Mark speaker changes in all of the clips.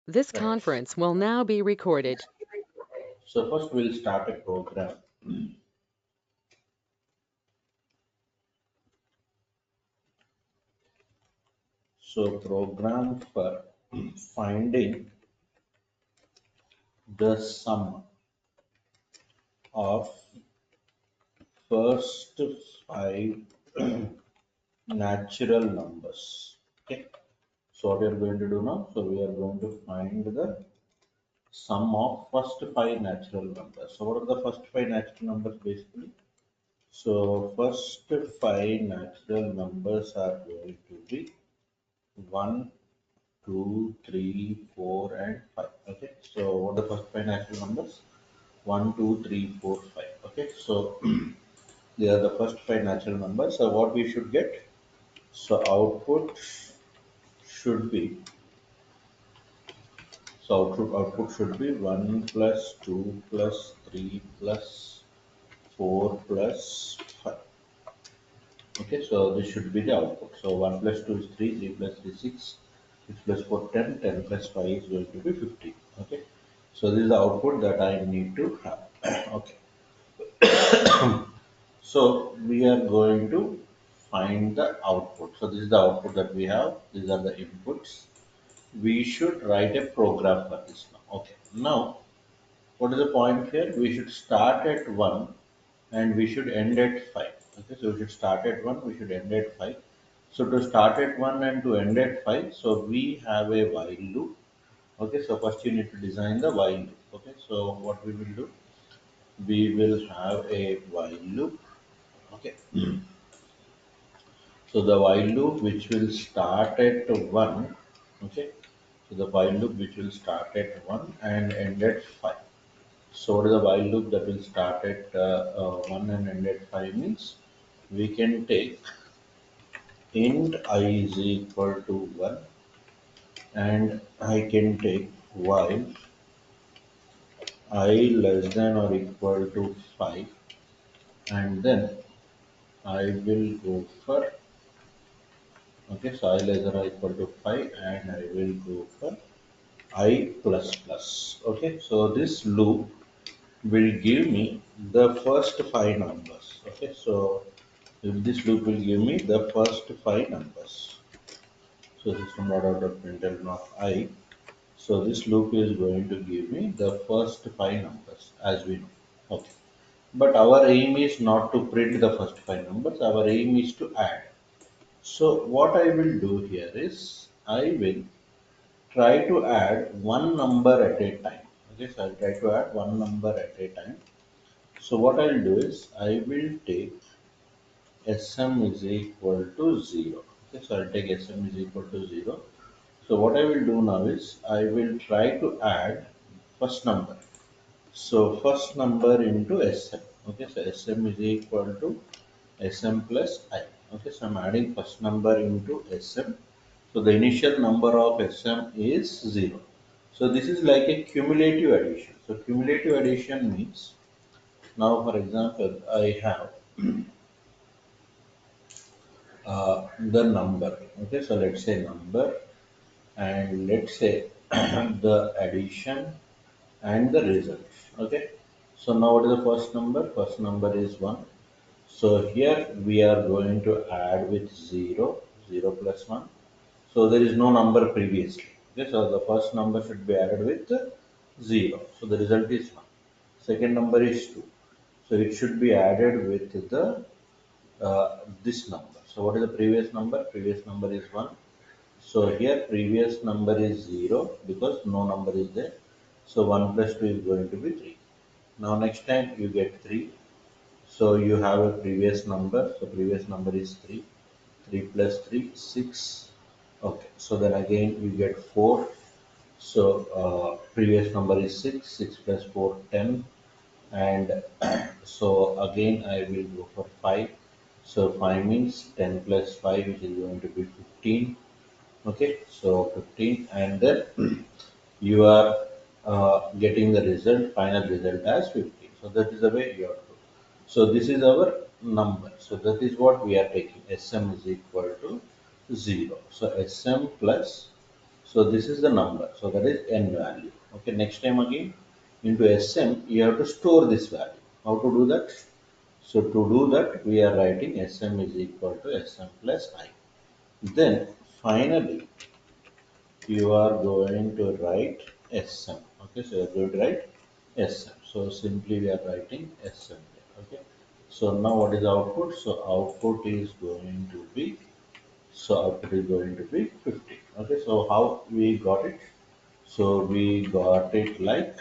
Speaker 1: This
Speaker 2: Right.
Speaker 1: conference will now be recorded.
Speaker 2: So first we'll start a program. So program for finding the sum of first five natural numbers. Okay. So what we are going to do now? So we are going to find the sum of first five natural numbers. So what are the first five natural numbers basically? So first five natural numbers are going to be 1, 2, 3, 4, and 5. Okay, so what are the first five natural numbers? 1, 2, 3, 4, 5. Okay, so they are the first five natural numbers. So what we should get? So output should be output should be 1 plus 2 plus 3 plus 4 plus 5. Okay, so this should be the output. So 1 plus 2 is 3, 3 plus 3 is 6, 6 plus 4 10, 10 plus 5 is going to be 15. Okay, so this is the output that I need to have. Okay, so we are going to find the output. So this is the output that we have, these are the inputs. We should write a program for this now. Okay, now what is the point here? We should start at 1 and we should end at 5. Okay, so we should start at 1, we should end at 5. So to start at 1 and to end at 5, so we have a while loop. Okay, so first you need to design the while loop. Okay, so what we will do? We will have a while loop. Okay, so the while loop which will start at 1. Okay, so the while loop which will start at 1 and end at 5. So what is the while loop that will start at 1 and end at 5 means we can take int I is equal to 1 and I can take while I less than or equal to 5 and then I will go for okay, so I less than or equal to 5 and I will go for I plus plus. Okay, so this loop will give me the first five numbers. Okay, so if this loop will give me the first five numbers. So system dot out of println of I. So this loop is going to give me the first five numbers as we know. Okay. But our aim is not to print the first five numbers. Our aim is to add. So what I will do here is I will try to add one number at a time. Okay, so I'll try to add one number at a time. So what I'll do is I will take Sm is equal to 0. Okay, so I'll take Sm is equal to 0. So what I will do now is I will try to add first number. So first number into Sm. Okay, so Sm is equal to Sm plus I. Okay, so I'm adding first number into Sm. So the initial number of Sm is 0. So this is like a cumulative addition. So cumulative addition means now for example I have the number. Okay, so let's say number and let's say the addition and the result. Okay, so now what is the first number? First number is 1. So here we are going to add with 0, 0 plus 1. So there is no number previously. Okay, so the first number should be added with 0. So the result is 1. Second number is 2. So it should be added with the this number. So what is the previous number? Previous number is 1. So here previous number is 0 because no number is there. So 1 plus 2 is going to be 3. Now next time you get 3. So you have a previous number. So previous number is 3. 3 plus 3 6. Okay. So then again you get 4. So previous number is 6. 6 plus 4 10. And so again I will go for 5. So 5 means 10 plus 5 which is going to be 15. Okay, so 15 and then you are getting the result, final result as 15. So that is the way you have to. So this is our number. So that is what we are taking. Sm is equal to 0. So Sm plus, So this is the number. So that is n value. Okay. Next time again into Sm you have to store this value. How to do that? So to do that we are writing Sm is equal to Sm plus I. Then finally you are going to write Sm. Okay. So you are going to write Sm. So simply we are writing Sm here. Okay. So now what is the output? So output is going to be, so output is going to be 50. Okay, so how we got it? So we got it like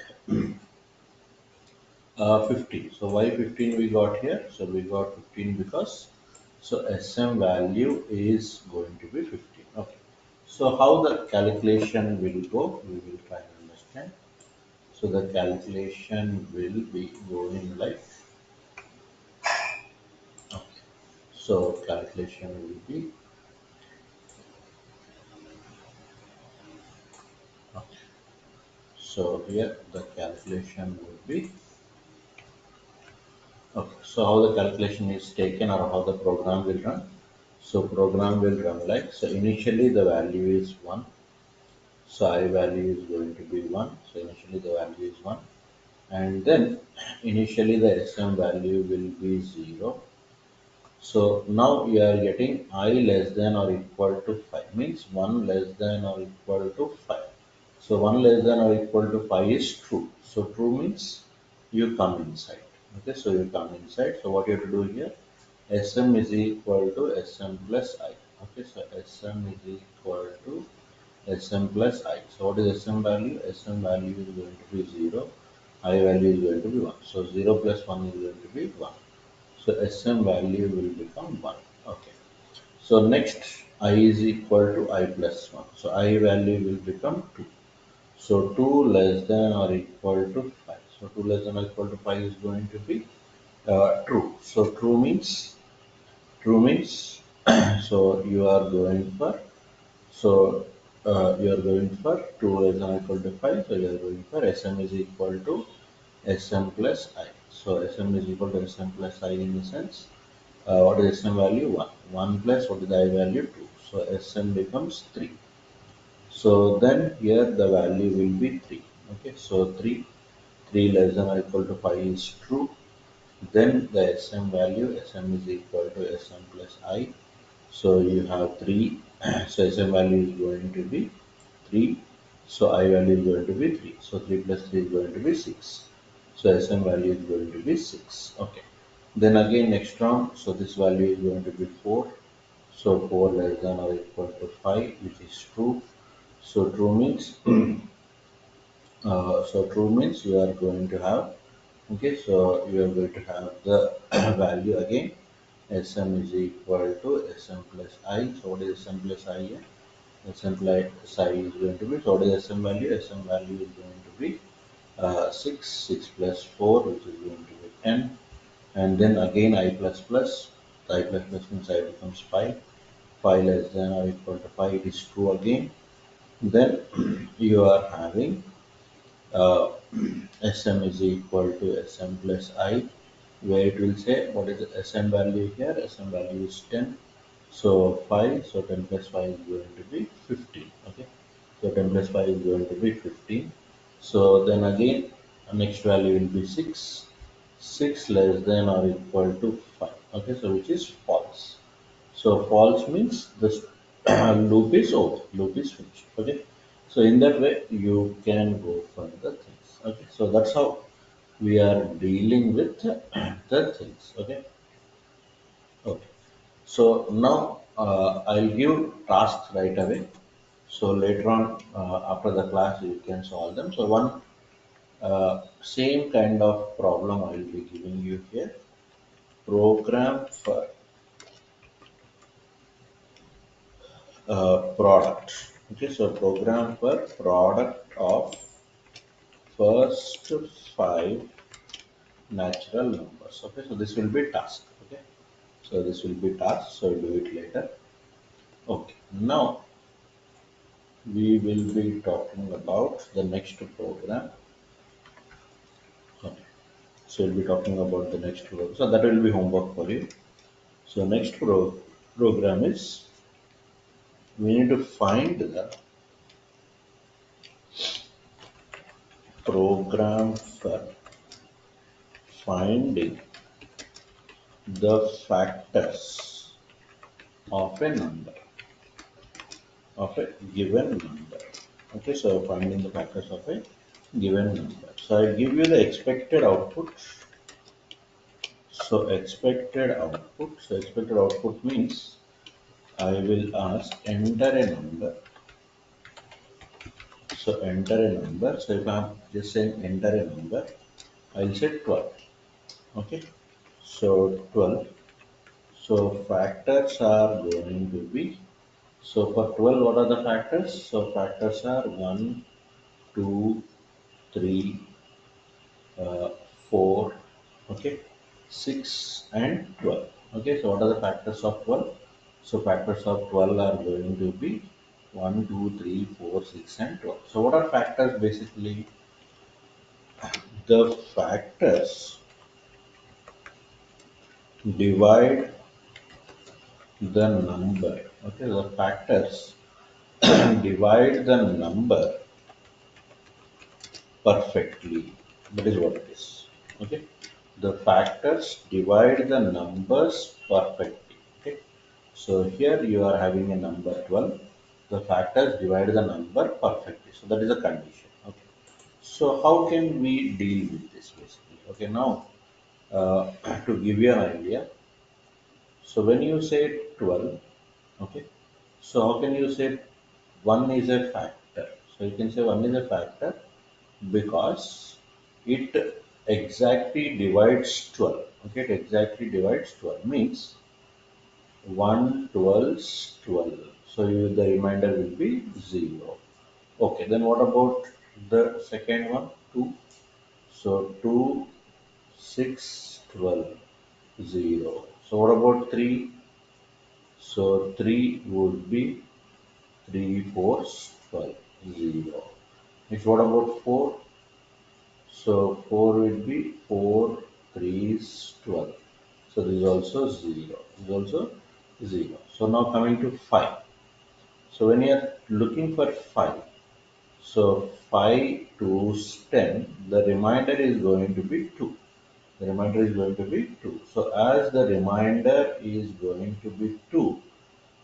Speaker 2: 15. So why 15 we got here? So we got 15 because so SM value is going to be 15. Okay. So how the calculation will go? We will try and understand. So the calculation will be going like, okay. So calculation will be, okay. So here the calculation will be, okay, so how the calculation is taken or how the program will run. So program will run like, so initially the value is 1. So I value is going to be 1. So initially the value is 1. And then initially the SM value will be 0. So now we are getting I less than or equal to 5 means 1 less than or equal to 5. So 1 less than or equal to 5 is true. So true means you come inside. Okay, so you come inside. So what you have to do here? Sm is equal to Sm plus I. Okay, so Sm is equal to Sm plus I. So what is Sm value? Sm value is going to be 0. I value is going to be 1. So 0 plus 1 is going to be 1. So Sm value will become 1. Okay. So next I is equal to I plus 1. So I value will become 2. So 2 less than or equal to 5. So 2 less than or equal to 5 is going to be true. So true means so you are going for, so you are going for 2 less than or equal to 5. So you are going for Sm is equal to Sm plus I. So Sm is equal to Sm plus I in the sense, what is Sm value? 1. 1 plus what is the I value? 2. So Sm becomes 3. So then here the value will be 3. Okay, so 3 less than or equal to 5 is true. Then the Sm value, Sm is equal to Sm plus I. So you have 3. So Sm value is going to be 3. So I value is going to be 3. So 3 plus 3 is going to be 6. So Sm value is going to be 6. Okay. Then again next term, so this value is going to be 4. So 4 less than or equal to 5, which is true. So true means so true means you are going to have, okay, so you are going to have the value again. Sm is equal to Sm plus I. So what is Sm plus I here? Sm plus I is going to be, so what is Sm value? Sm value is going to be 6. 6 plus 4, which is going to be 10. And then again I plus plus. I plus plus means I becomes 5. 5 less than or equal to 5, it is true again. Then you are having uh, Sm is equal to Sm plus I, where it will say what is the Sm value here? Sm value is 10. So 5, so 10 plus 5 is going to be 15. Okay, so 10 plus 5 is going to be 15. So then again, next value will be 6. 6 less than or equal to 5. Okay, so which is false. So false means this loop is over, loop is finished. Okay. So in that way you can go for the things. Okay. So that's how we are dealing with the things. Okay. Okay. So now I'll give tasks right away. So later on after the class you can solve them. So one same kind of problem I will be giving you here. Program for product. Okay, so program for product of first 5 natural numbers. Okay, so this will be task. Okay, so this will be task. So do it later. Okay, now we will be talking about the next program. Okay, so we'll be talking about the next program. So that will be homework for you. So next program is we need to find the program for finding the factors of a number, of a given number. Okay, so finding the factors of a given number. So I give you the expected output. So expected output means I will ask enter a number. So enter a number. So if I'm just saying enter a number, I'll say 12. Okay. So 12. So factors are going to be, so for 12, what are the factors? So factors are 1, 2, 3, uh, 4, okay, 6 and 12. Okay, so what are the factors of 12? So factors of 12 are going to be 1, 2, 3, 4, 6 and 12. So what are factors basically? The factors divide the number. Okay, the factors divide the number perfectly. That is what it is. Okay. The factors divide the numbers perfectly. Okay. So here you are having a number 12. The factors divide the number perfectly. So that is a condition. Okay. So how can we deal with this basically? Okay. Now to give you an idea. So when you say 12, okay. So how can you say one is a factor? So you can say one is a factor because it exactly divides 12. Okay, it exactly divides 12 means 1 12's 12. So the remainder will be 0. Okay, then what about the second one? 2. So 2 6 12 0. So what about 3? So 3 would be 3 4's 12 0. Next, what about 4? So 4 will be 4 3 is 12. So this is also 0. This is also 0. So now coming to 5. So when you are looking for 5, so 5 to 10, the remainder is going to be 2. The remainder is going to be 2. So as the remainder is going to be 2,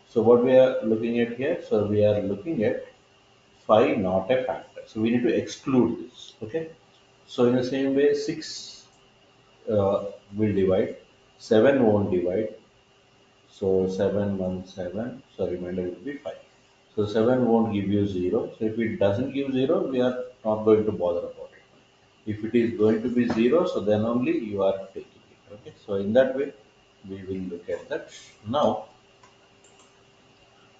Speaker 2: so what we are looking at here? So we are looking at 5 not a factor. So we need to exclude this. Okay. So in the same way, 6 will divide, 7 won't divide. So 7 1 7, so remainder will be 5. So 7 won't give you 0. So if it doesn't give 0, we are not going to bother about it. If it is going to be 0, so then only you are taking it. Okay. So in that way, we will look at that. Now,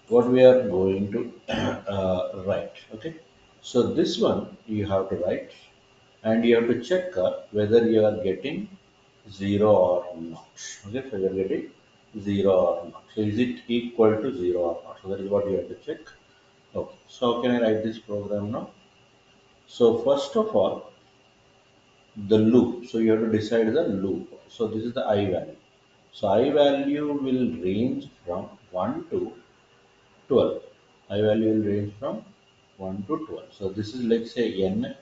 Speaker 2: what we are going to write. Okay. So this one you have to write and you have to check whether you are getting 0 or not. Okay, so you are getting 0 or not. So is it equal to 0 or not? So that is what you have to check. Okay, so how can I write this program now? So first of all, the loop. So you have to decide the loop. So this is the I value. So I value will range from 1 to 12. I value will range from 1 to 12. So this is let's say n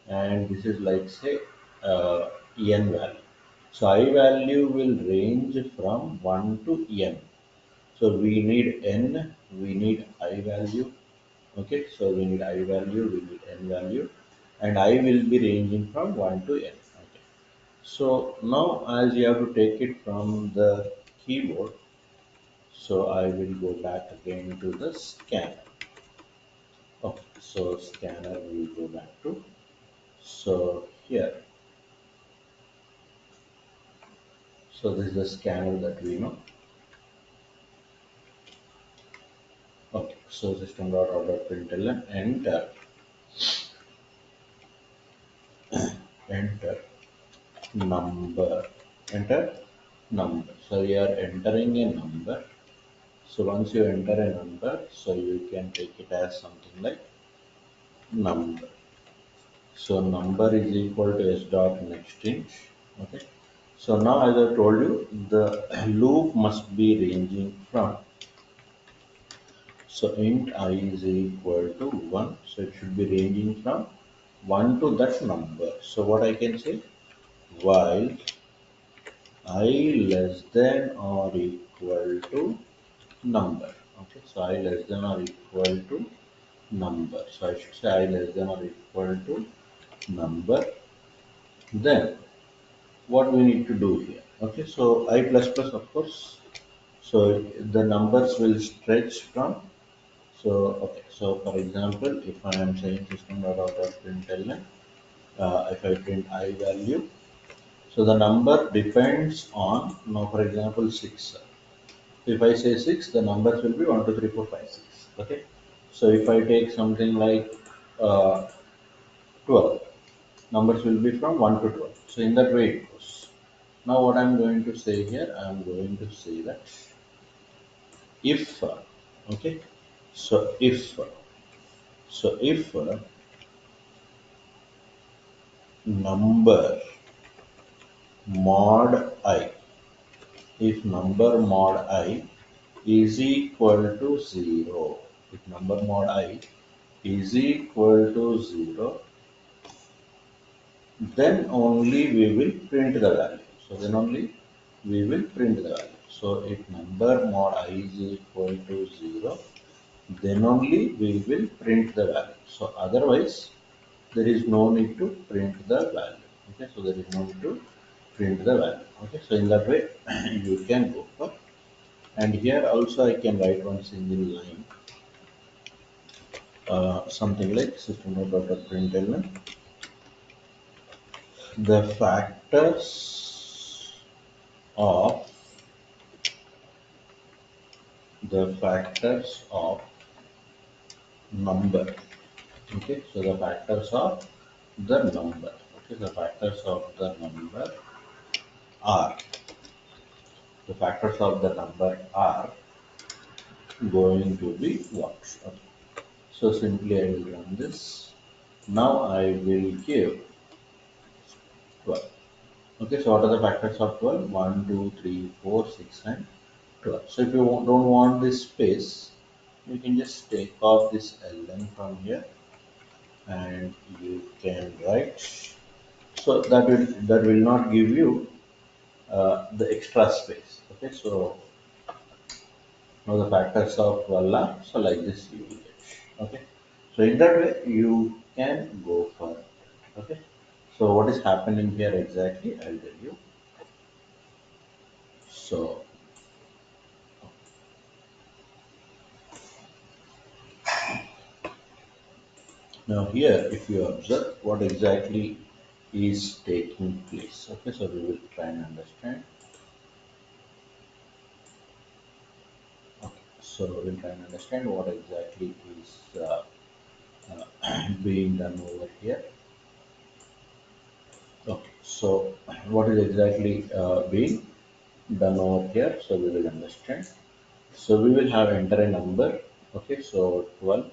Speaker 2: and this is like say n value. So I value will range from 1 to n. So we need n, we need I value. Okay, so we need I value, we need n value, and I will be ranging from 1 to n. Okay. So now as you have to take it from the keyboard, so I will go back again to the scanner. Okay, so scanner we will go back to. So here, so this is the scanner that we know. Okay, so system.out.println, enter number, enter number. So you are entering a number. So once you enter a number, so you can take it as something like number. So number is equal to s dot next int. Okay. So now as I told you, the loop must be ranging from, so int I is equal to 1. So it should be ranging from 1 to that number. So what I can say, while I less than or equal to number. Okay, so I less than or equal to number. So I should say I less than or equal to number. Then what we need to do here? Okay, so I plus plus, of course. So the numbers will stretch from. So okay, so for example, if I am saying system dot out of println, if I print I value, so the number depends on, now for example, 6. If I say 6, the numbers will be 1, 2, 3, 4, 5, 6. Okay. So if I take something like uh, 12, numbers will be from 1 to 12. So in that way it goes. Now what I'm going to say here, I'm going to say that if, okay, so if number mod I, if number mod I is equal to 0, if number mod I is equal to 0, then only we will print the value. So then only we will print the value. So if number mod I is equal to 0, then only we will print the value. So otherwise, there is no need to print the value. Okay, so there is no need to print the value. Okay, so in that way, you can go for. And here also I can write one single line, something like system.out.println. The factors of number. Okay, so the factors of the number. Okay, the factors of the number are, the factors of the number are going to be what? Okay. So simply I will run this. Now I will give 12. Okay, so what are the factors of 12? 1, 2, 3, 4, 6, and 12. So if you don't want this space, you can just take off this ln from here and you can write. So that will not give you the extra space. Okay, so now the factors of 12 are, so like this you will get. Okay, so in that way you can go for it. Okay, so what is happening here exactly, I'll tell you. So now here, if you observe what exactly is taking place. Okay, so we will try and understand. Okay, so we'll try and understand what exactly is being done over here. Okay, so what is exactly being done over here? So we will understand. So we will have enter a number. Okay, so 12.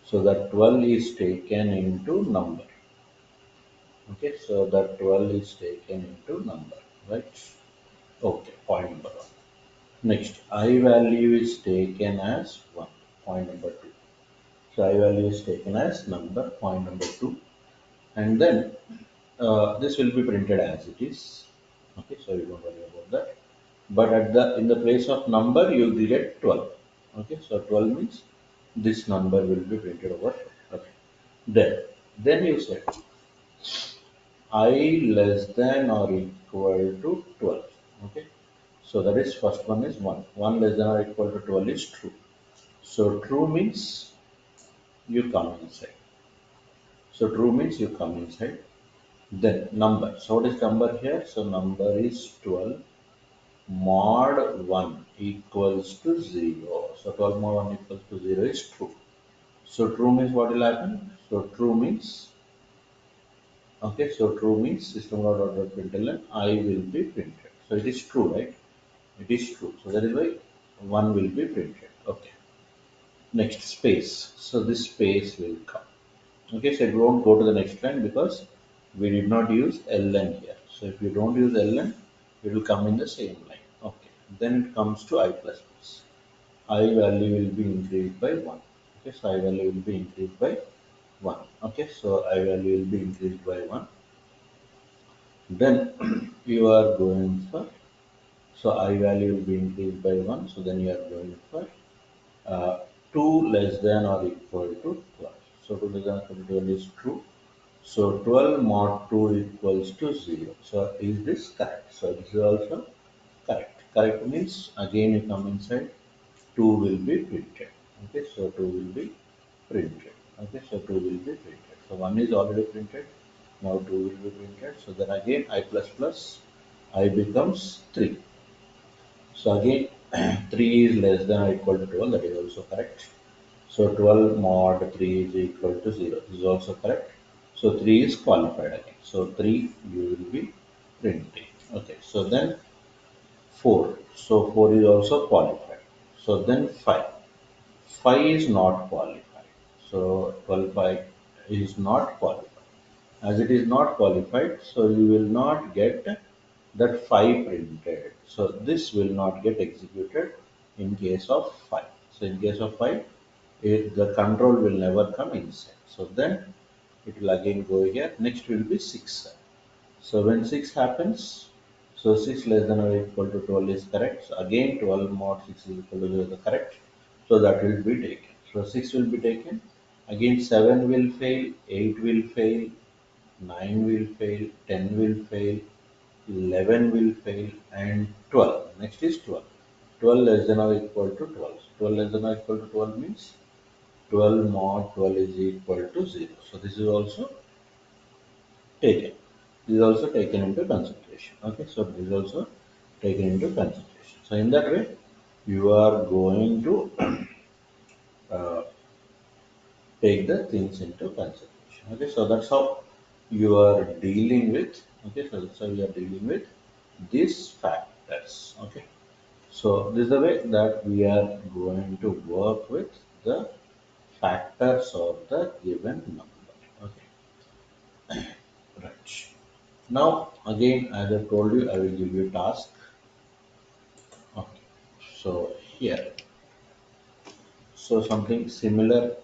Speaker 2: So that 12 is taken into number. Okay, so that 12 is taken into number, right? Okay, point number 1. Next, I value is taken as 1, point number 2. So I value is taken as number, point number 2. And then this will be printed as it is. Okay, so you don't worry about that. But at the in the place of number, you will get 12. Okay, so 12 means this number will be printed over. Okay, then you say I less than or equal to 12. Okay, so that is first one is 1. 1 less than or equal to 12 is true. So true means you come inside. So true means you come inside. Then number. So what is number here? So number is 12 mod 1 equals to 0. So 12 mod 1 equals to 0 is true. So true means what will happen? So true means, okay, so true means system.out.println I will be printed. So it is true, right? It is true. So that is why 1 will be printed. Okay. Next space. So this space will come. Okay, so we won't go to the next line because we did not use ln here. So if you don't use ln, it will come in the same line. Okay, then it comes to I plus plus. I value will be increased by 1. Okay, so I value will be increased by 1. Okay, so I value will be increased by 1. Then you are going for, so I value will be increased by 1. So then you are going for 2 less than or equal to 12. So 2 less than or equal to 12 is true. So 12 mod 2 equals to 0. So is this correct? So this is also correct. Correct means again you come inside, 2 will be printed. Okay, so 2 will be printed. Okay, so 2 will be printed. So 1 is already printed. Now 2 will be printed. So then again I plus plus I becomes 3. So again 3 is less than or equal to 12. That is also correct. So 12 mod 3 is equal to 0. This is also correct. So 3 is qualified again. So 3 you will be printing. Okay. So then 4. So 4 is also qualified. So then 5. 5 is not qualified. So 12 5 is not qualified. As it is not qualified, so you will not get that 5 printed. So this will not get executed in case of 5. So in case of 5, the control will never come inside. So then it will again go here. Next will be 6. So when 6 happens, so 6 less than or equal to 12 is correct. So again 12 mod 6 is equal to 0 is the correct. So that will be taken. So 6 will be taken. Again 7 will fail, 8 will fail, 9 will fail, 10 will fail, 11 will fail, and 12. Next is 12. 12 less than or equal to 12. 12 less than or equal to 12 means 12 mod 12 is equal to 0. So this is also taken. This is also taken into consideration. Okay, so this is also taken into consideration. So in that way, you are going to uh, take the things into consideration. Okay, so that's how you are dealing with. Okay, so that's how you are dealing with these factors. Okay, so this is the way that we are going to work with the factors of the given number. Okay, right. Now again, as I told you, I will give you task. Okay, so here, so something similar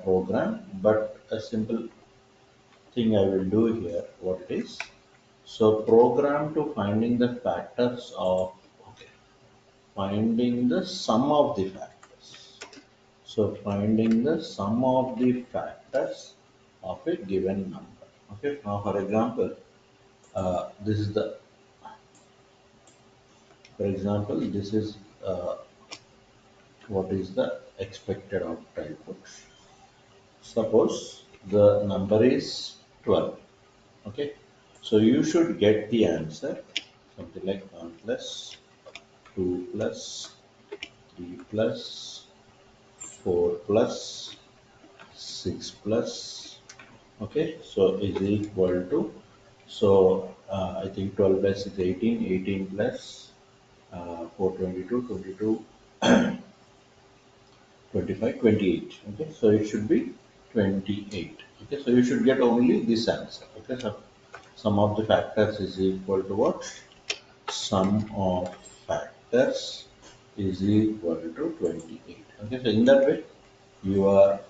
Speaker 2: program, but a simple thing I will do here. What it is? So program to finding the factors of, okay, finding the sum of the factors. So finding the sum of the factors of a given number. Okay. Now for example, this is the, for example, this is what is the expected output. Suppose the number is 12. Okay. So you should get the answer something like 1 plus 2 plus 3 plus 4 plus 6 plus, okay, so is equal to, so I think 12 plus is 18, 18 plus 4 22, 22, 25, 28. Okay, so it should be 28. Okay, so you should get only this answer. Okay, so sum of the factors is equal to what? Sum of factors is equal to 28. Okay, so in that way, you are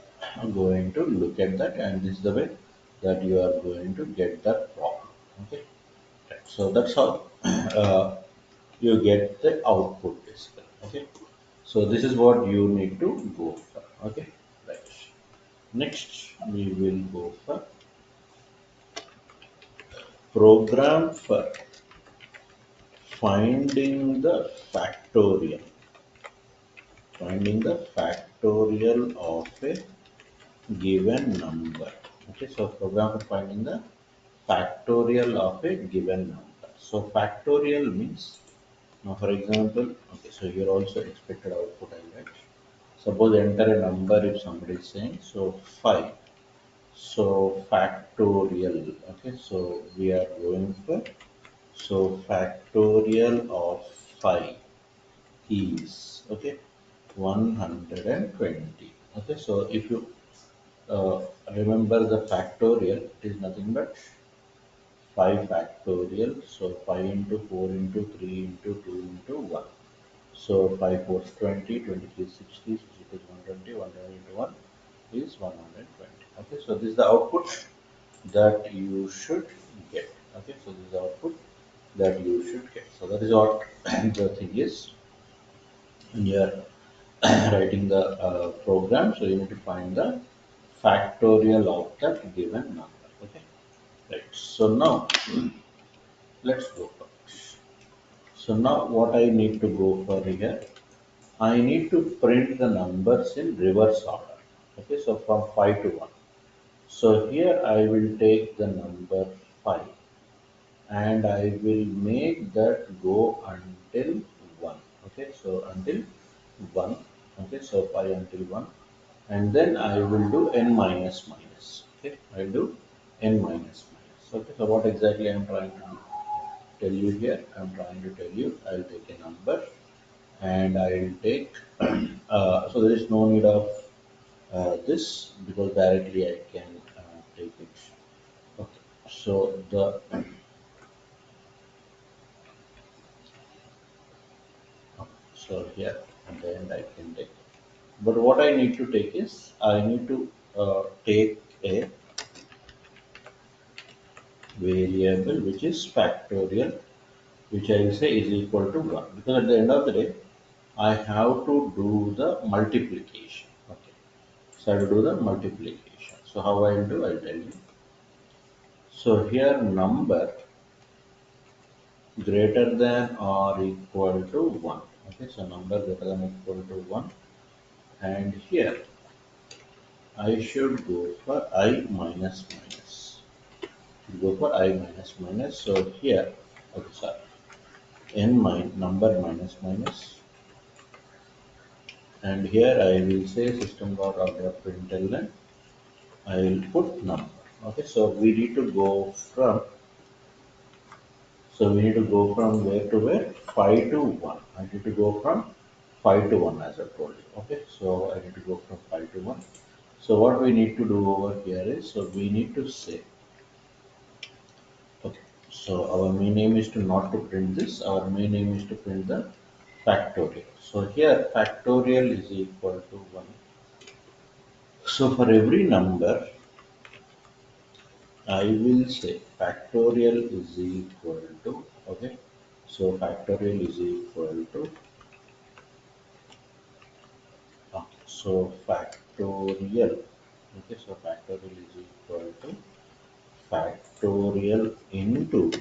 Speaker 2: going to look at that, and this is the way that you are going to get that problem. Okay, right. So that's how you get the output basically. Okay, so this is what you need to go for. Okay, right. Next we will go for program for finding the factorial, finding the factorial of a given number. Okay, so program for finding the factorial of a given number. So factorial means, now for example, okay, so here also expected output I write. Suppose enter a number if somebody is saying, so 5. So factorial, okay, so we are going for, so factorial of 5 is, okay, 120. Okay, so if you uh, remember the factorial, it is nothing but 5 factorial. So 5 into 4 into 3 into 2 into 1. So 5 4 is 20, 23 is 60, 60 is 120, 120 into 1. is 120. Okay, so this is the output that you should get. Okay, so this is the output that you should get. So that is what the thing is. When you are writing the program, so you need to find the factorial of that given number. Okay, right. So now let's go for it. So now what I need to go for here, I need to print the numbers in reverse order. Okay, so from 5 to 1. So here I will take the number 5 and I will make that go until 1. Okay, so until 1. Okay, so 5 until 1. And then I will do n minus minus. Okay, I'll do n minus minus. Okay, so what exactly I'm trying to tell you here? I'm trying to tell you I'll take a number and I'll take, so there is no need of this because directly I can take it. Okay, so so here at the end I can take. But what I need to take is I need to take a variable which is factorial, which I will say is equal to 1, because at the end of the day I have to do the multiplication. Okay, so I will do the multiplication. So how I will do, I'll tell you. So here number greater than or equal to 1. Okay, so number greater than or equal to 1, and here I should go for I minus minus. Go for I minus minus. So here, okay, sorry, number minus minus, and here I will say system dot out of println. I will put number. Okay, so we need to go from, so we need to go from where to where? 5 to 1. I need to go from 5 to 1 as I told you. Okay, so I need to go from 5 to 1. So what we need to do over here is, so we need to say, okay, so our main aim is to not to print this. Our main aim is to print the factorial. So here factorial is equal to 1. So for every number, I will say factorial is equal to, okay, so factorial is equal to, so factorial, okay, so factorial is equal to factorial into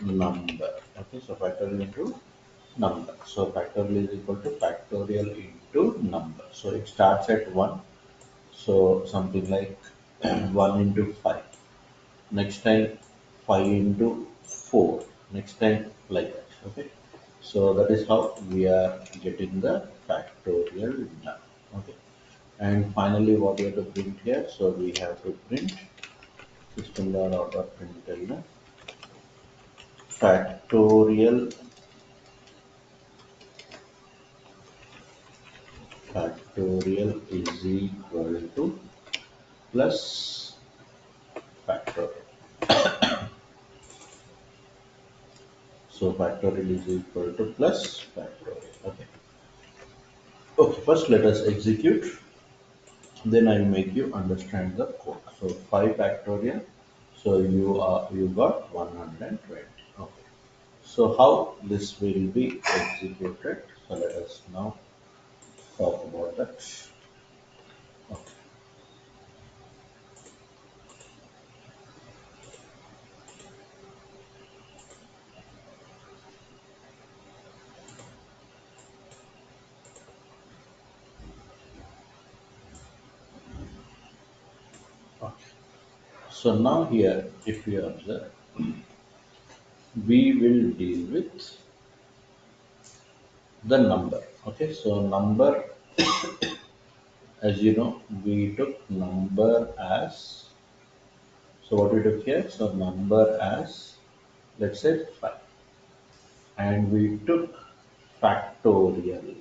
Speaker 2: number. Okay, so factorial into number. So factorial is equal to factorial into number. So it starts at 1. So something like 1 into 5. Next time 5 into 4. Next time like that. Okay. So that is how we are getting the factorial done. Okay. And finally what we have to print here. So we have to print system dot out of println factorial factorial is equal to plus factorial. So factorial is equal to plus factorial. Okay. Okay. First, let us execute. Then I will make you understand the code. So 5 factorial. So you got 120. Okay. So how this will be executed? So let us now talk about that. Okay. Okay. So now here, if you observe, we will deal with the number. Okay, so number, as you know, we took number as, so what we took here, so number as, let's say 5, and we took factorial.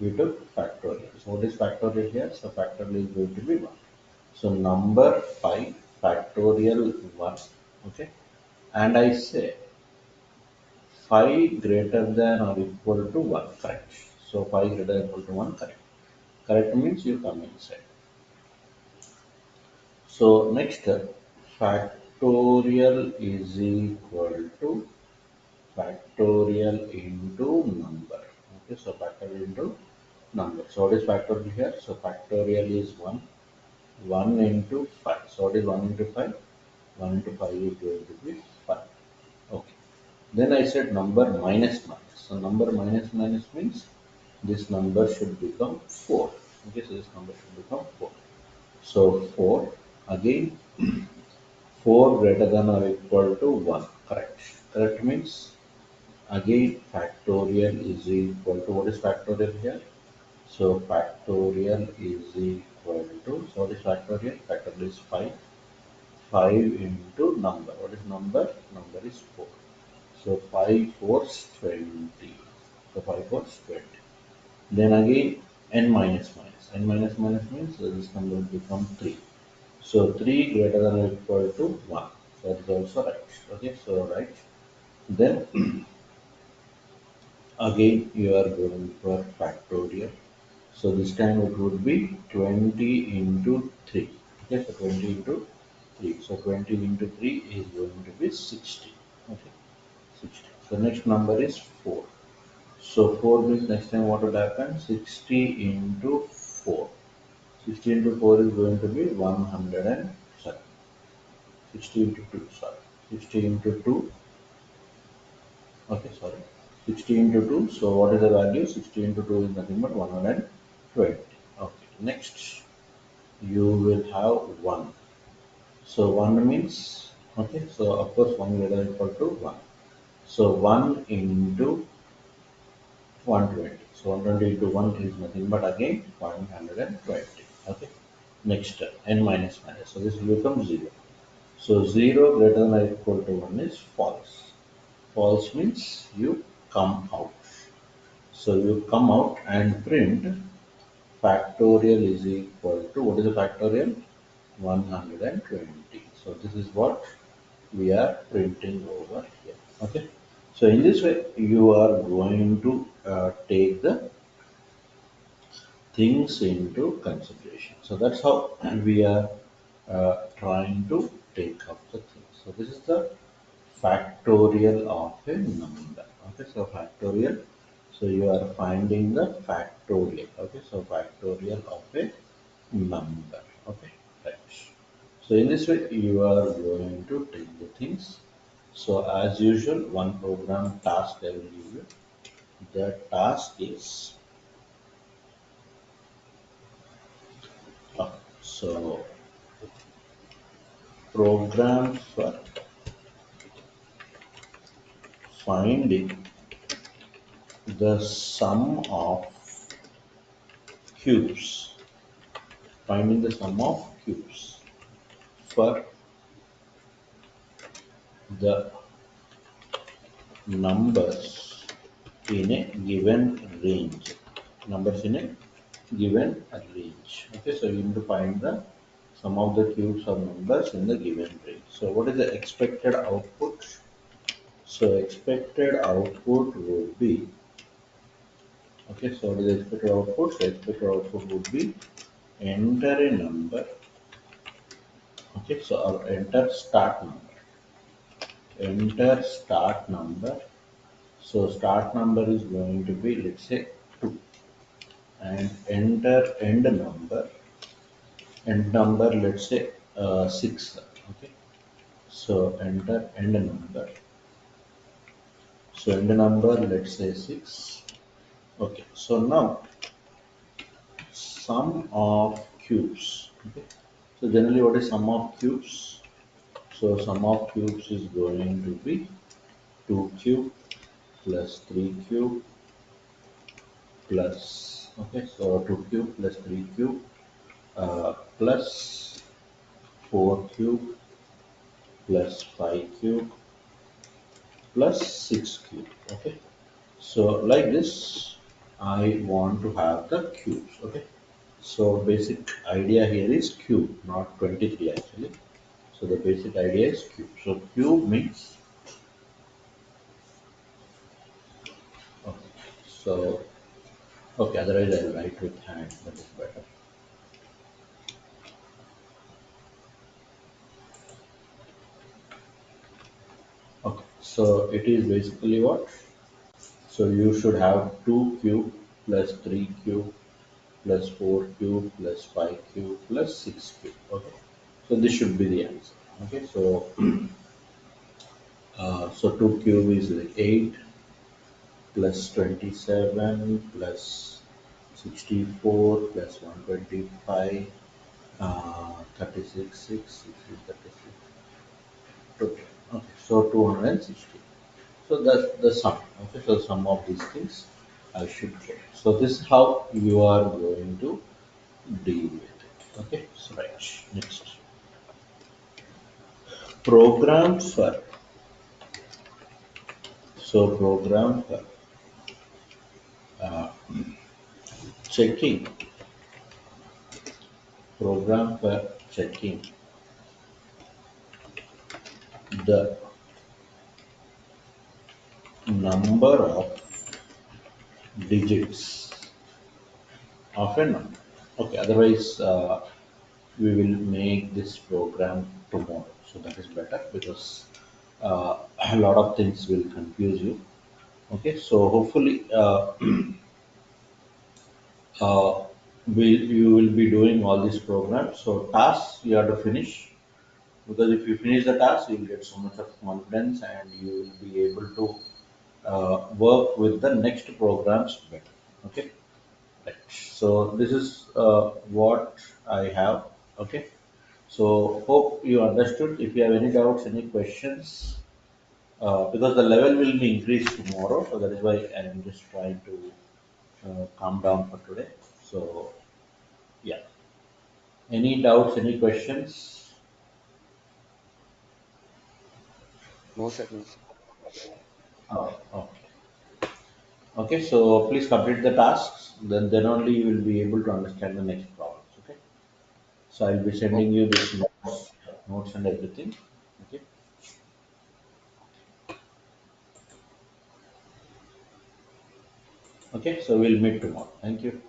Speaker 2: We took factorial. So what is factorial here? So factorial is going to be 1. So number 5 factorial 1. Okay, and I say 5 greater than or equal to 1, correct. So 5 greater than or equal to 1, correct. Correct means you come inside. So next, factorial is equal to factorial into number. Okay, so factorial into number. So what is factorial here? So factorial is 1. 1 into 5. So what is 1 into 5? 1 into 5 is going to be 5. Okay. Then I said number minus minus. So number minus minus means this number should become 4. Okay, so this number should become 4. So 4, again 4 greater than or equal to 1. Correct. Correct means again factorial is equal to, what is factorial here? So factorial is equal to, so what is factorial? Factorial is 5. 5 into number. What is number? Number is 4. So 5 fours 20. So 5 fours 20. Then again n minus minus. N minus minus means this number will become 3. So 3 greater than or equal to 1. So that is also right. Okay, so right. Then again you are going for factorial. So this time it would be 20 into 3. Okay, so 20 into 3. So 20 into 3 is going to be 60. Okay, 60. So next number is 4. So 4 means next time what will happen? 60 into 4. 60 into 4 is going to be 107. 60 into 2, sorry. 60 into 2, okay, sorry. 60 into 2, so what is the value? 60 into 2 is nothing but 120. Okay, next you will have 1. So 1 means, okay, so of course 1 greater than equal to 1. So 1 into 120. So 120 into 1 is nothing but again 120. Okay. Next, n minus minus. So this will become 0. So 0 greater than or equal to 1 is false. False means you come out. So you come out and print factorial is equal to, what is the factorial? 120. So this is what we are printing over here. Okay. So in this way you are going to take the things into consideration. So that's how we are trying to take up the things. So this is the factorial of a number. Okay, so factorial. So you are finding the factorial. Okay, so factorial of a number. Okay, right. So in this way you are going to take the things. So as usual, one program task I will give you. The task is so program for finding the sum of cubes. Finding the sum of cubes for the numbers in a given range. Numbers in a given range. Okay, so you need to find the sum of the cubes of numbers in the given range. So what is the expected output? So expected output would be, okay, so what is the expected output? So expected output would be enter a number. Okay, so our enter start number. Enter start number. So start number is going to be, let's say, 2. And enter end number. End number, let's say 6. Okay, so enter end number. So end number, let's say 6. Okay, so now sum of cubes. Okay, so generally what is sum of cubes? So sum of cubes is going to be 2 cube plus 3 cube plus, okay, so 2 cube plus 3 cube plus 4 cube plus 5 cube plus 6 cube. Okay, so like this I want to have the cubes. Okay, so basic idea here is cube, not 23 actually. So the basic idea is cube. So cube means, okay, so okay, otherwise I'll write with hand, that is better. So it is basically what? So you should have 2 cube plus 3 cube plus 4 cube plus 5 cube plus 6 cube. Okay. So this should be the answer. Okay. So 2 cube is like 8 plus 27 plus 64 plus 125, 36, 6, 60, 36. Okay. Okay. So 260. So that's the sum. Okay, so sum of these things I should get. So this is how you are going to deal with it. Okay, so right. Next. Program for program for uh, checking program for checking the number of digits of a number. Okay, otherwise we will make this program tomorrow. So that is better because a lot of things will confuse you. Okay, so hopefully you will be doing all these programs. So tasks you have to finish because if you finish the task, you will get so much of confidence and you will be able to work with the next programs better. Okay, right. So this is what I have. Okay, so hope you understood. If you have any doubts, any questions, because the level will be increased tomorrow, so that is why I am just trying to calm down for today. So yeah, any doubts, any questions?
Speaker 3: No, sir. No, sir.
Speaker 2: Oh, okay. Okay, so please complete the tasks. Then only you will be able to understand the next problems. Okay. So I'll be sending
Speaker 3: Okay.
Speaker 2: you this notes and everything. Okay. Okay. So we'll meet tomorrow. Thank you.